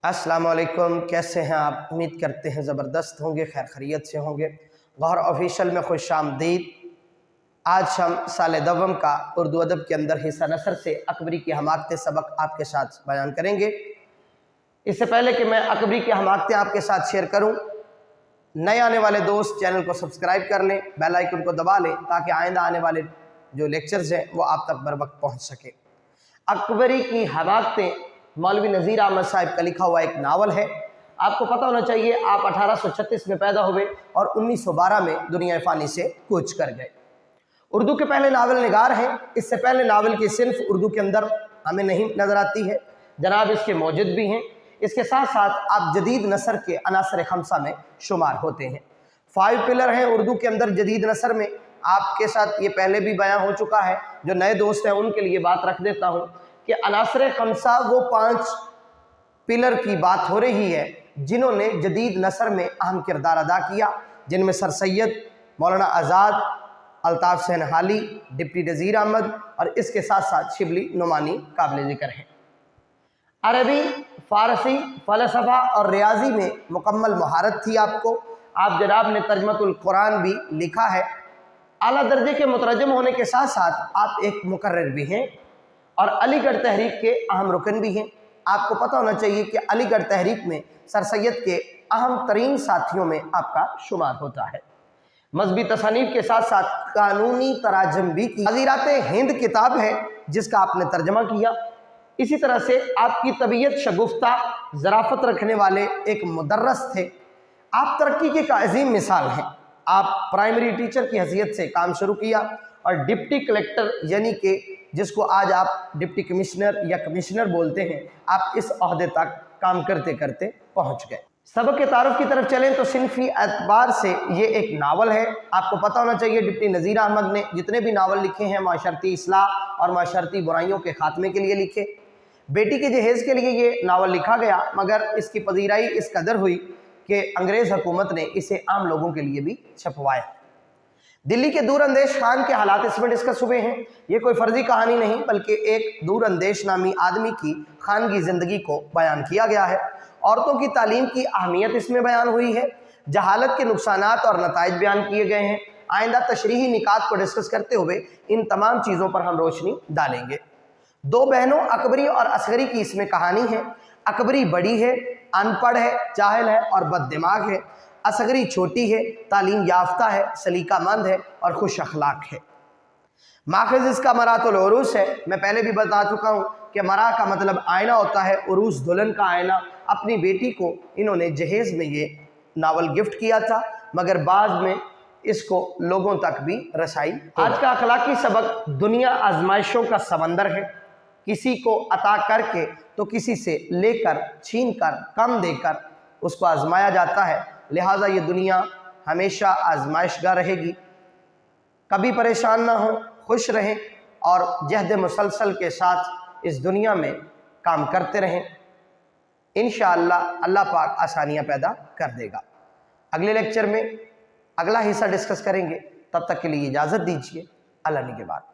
अस्सलाम वालेकुम, कैसे हैं आप? उम्मीद करते हैं ज़बरदस्त होंगे, खैर खैरियत से होंगे। गौहर ऑफिशियल में खुश आमदीद। आज हम साल दवम का उर्दू अदब के अंदर हिस्सा नसर से अकबरी की हमाकतें सबक आपके साथ बयान करेंगे। इससे पहले कि मैं अकबरी की हमाकतें आपके साथ शेयर करूं, नए आने वाले दोस्त चैनल को सब्सक्राइब कर लें, बेल आइकन को दबा लें ताकि आइंदा आने वाले जो लेक्चर्स हैं वो आप तक बर वक्त पहुँच सके। अकबरी की हमाकतें मौलवी नज़ीर अहमद साहब का लिखा हुआ एक नावल है। आपको पता होना चाहिए आप 1836 में पैदा हुए और 1912 में दुनिया फ़ानी से कूच कर गए। उर्दू के पहले नावल निगार हैं। इससे पहले नावल की सिर्फ उर्दू के अंदर हमें नहीं नज़र आती है, जनाब इसके मौजूद भी हैं। इसके साथ साथ आप जदीद नसर के अनासर खमसा में शुमार होते हैं। 5 पिलर हैं उर्दू के अंदर जदीद नसर में। आपके साथ ये पहले भी बयान हो चुका है, जो नए दोस्त हैं उनके लिए बात रख देता हूँ कि अनासर खमसा वो 5 पिलर की बात हो रही है जिन्होंने जदीद नसर में अहम किरदार अदा किया, जिनमें सर सैयद, मौलाना आज़ाद, अल्ताफ़ हुसैन हाली, डिप्टी नज़ीर अहमद और इसके साथ साथ शिबली नुमानी काबिल ज़िक्र हैं। अरबी, फ़ारसी, फ़लसफ़ा और रियाजी में मुकम्मल महारत थी आपको। आप जनाब ने तर्जमतुल कुरान भी लिखा है। आला दर्जे के मुतरजम होने के साथ साथ आप एक मुकर्रर भी हैं और अलीगढ़ तहरीक के अहम रुकन भी हैं। आपको पता होना चाहिए कि अलीगढ़ तहरीक में सर सैयद के अहम तरीन साथियों में आपका शुमार होता है। मजहबी तसानीफ के साथ साथ कानूनी तराजम भी की। वज़ीरात हिंद किताब है जिसका आपने तर्जमा किया। इसी तरह से आपकी तबीयत शगुफ्ता, ज़राफ़त रखने वाले एक मुदर्रस थे। आप तरक्की की एक अजीम मिसाल हैं। आप प्राइमरी टीचर की हैसियत से काम शुरू किया और डिप्टी कलेक्टर यानी कि जिसको आज आप डिप्टी कमिश्नर या कमिश्नर बोलते हैं, आप इस ओहदे तक काम करते करते पहुंच गए। सबक के तारुफ की तरफ चलें तो सिनफी एतबार से ये एक नावल है। आपको पता होना चाहिए डिप्टी नज़ीर अहमद ने जितने भी नावल लिखे हैं माशरती इस्लाह और माशरती बुराइयों के खात्मे के लिए लिखे। बेटी के जहेज़ के लिए ये नावल लिखा गया, मगर इसकी पजीराई इस कदर हुई कि अंग्रेज़ हुकूमत ने इसे आम लोगों के लिए भी छपवाया। दिल्ली के दूर अंदेश खान के हालात इसमें डिस्कस हुए हैं। ये कोई फर्जी कहानी नहीं बल्कि एक दूर अंदेश नामी आदमी की खानगी ज़िंदगी को बयान किया गया है। औरतों की तालीम की अहमियत इसमें बयान हुई है। जहालत के नुकसानात और नताइज बयान किए गए हैं। आइंदा तशरीही निकात को डिस्कस करते हुए इन तमाम चीज़ों पर हम रोशनी डालेंगे। 2 बहनों अकबरी और असगरी की इसमें कहानी है। अकबरी बड़ी है, अनपढ़ है, जाहिल है और बददिमाग है। असगरी छोटी है, तालीम याफ्ता है, सलीकामंद है और खुश अखलाक है। माखज़ इसका मरातुल उरूस है। मैं पहले भी बता चुका हूँ कि मरा का मतलब आईना होता है, उरूस दुल्हन का आईना। अपनी बेटी को इन्होंने जहेज़ में ये नावल गिफ्ट किया था, मगर बाद में इसको लोगों तक भी रसाई। आज का अखलाकी सबक, दुनिया आजमाइशों का समंदर है। किसी को अता करके तो किसी से लेकर, छीन कर, कम देकर उसको आजमाया जाता है। लिहाजा ये दुनिया हमेशा आजमाइशगाह रहेगी। कभी परेशान ना हो, खुश रहें और जहद मुसलसल के साथ इस दुनिया में काम करते रहें। इंशाअल्लाह अल्लाह पाक आसानियाँ पैदा कर देगा। अगले लेक्चर में अगला हिस्सा डिस्कस करेंगे। तब तक के लिए इजाज़त दीजिए। अल्लाह ने के बाद।